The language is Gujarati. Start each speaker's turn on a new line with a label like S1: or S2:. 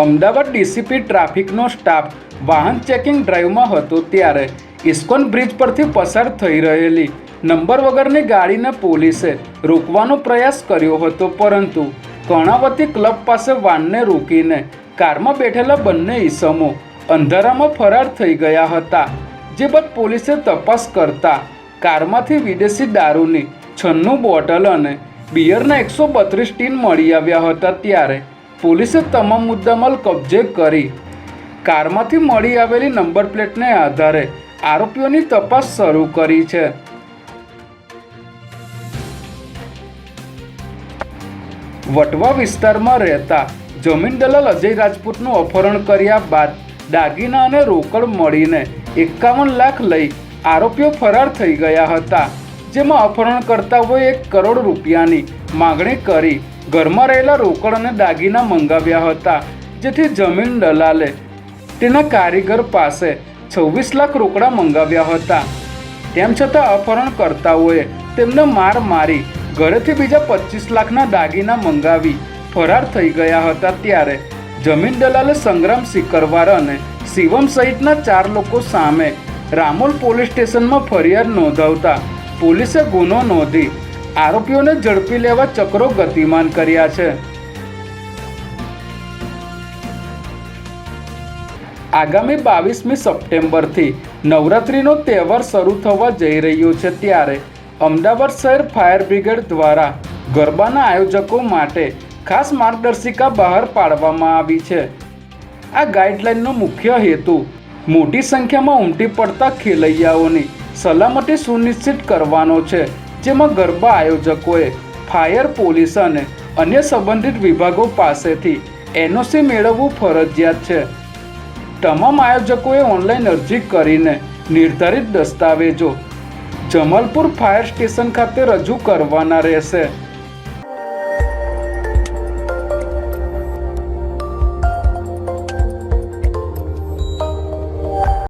S1: અમદાવાદ ડીસીપી ટ્રાફિકનો સ્ટાફ વાહન ચેકિંગ ડ્રાઈવમાં હતો ત્યારે ઇસ્કોન બ્રિજ પરથી પસાર થઈ રહેલી નંબર વગરની ગાડીને પોલીસે રોકવાનો પ્રયાસ કર્યો હતો, પરંતુ કર્ણાવતી ક્લબ પાસે વાનને રોકીને કારમાં બેઠેલા બંને ઈસમો અંધારામાં ફરાર થઈ ગયા હતા. જે બાદ પોલીસે તપાસ કરતા કારમાંથી વિદેશી દારૂની 96 બોટલ અને બિયરના 132 ટીન મળી આવ્યા હતા. ત્યારે પોલીસે તમામ મુદ્દામાલ કબજે કરી કારમાંથી મળી આવેલી નંબર પ્લેટને આધારે આરોપીઓની તપાસ શરૂ કરી છે. વટવા વિસ્તારમાં રહેતા જમીન દલાલ અજય રાજપૂતનું અપહરણ કર્યા બાદ દાગીના અને રોકડ મળીને 51 લાખ લઈ આરોપીઓ ફરાર થઈ ગયા હતા. જેમાં અપહરણકર્તાઓએ 1 કરોડ રૂપિયાની માગણી કરી ઘરમાં રહેલા રોકડ અને દાગીના મંગાવ્યા હતા, જેથી જમીન દલાલે તેના કારીગર પાસે 26 લાખ રોકડા મંગાવ્યા હતા. તેમ છતાં અપહરણકર્તાઓએ તેમને માર મારી ઘરેથી બીજા 25 લાખના દાગીના મંગાવી ફરાર થઈ ગયા હતા. ત્યારે જમીન દલાલે સંગ્રામ સિકરવાર અને શિવમ સહિતના 4 લોકો સામે રામોલ પોલીસ સ્ટેશનમાં ફરિયાદ નોંધાવતા પોલીસે ગુનો નોંધી આરોપીઓને ઝડપી લેવા ચક્રો ગતિમાન કર્યા છે. આગામી 22મી સપ્ટેમ્બરથી નવરાત્રિનો તહેવાર શરૂ થવા જઈ રહ્યો છે, ત્યારે અમદાવાદ શહેર ફાયર બ્રિગેડ દ્વારા ગરબાના આયોજકો માટે ખાસ માર્ગદર્શિકા બહાર પાડવામાં આવી છે. આ ગાઈડલાઇનનો મુખ્ય હેતુ મોટી સંખ્યામાં ઉમટી પડતા ખેલૈયાઓની સલામતી સુનિશ્ચિત કરવાનો છે, જેમાં ગરબા આયોજકોએ ફાયર, પોલીસ અને અન્ય સંબંધિત વિભાગો પાસેથી એનઓસી મેળવવું ફરજિયાત છે. તમામ આયોજકોએ ઓનલાઈન અરજી કરીને નિર્ધારિત દસ્તાવેજો જમાલપુર ફાયર સ્ટેશન ખાતે રજૂ કરવાના રહેશે.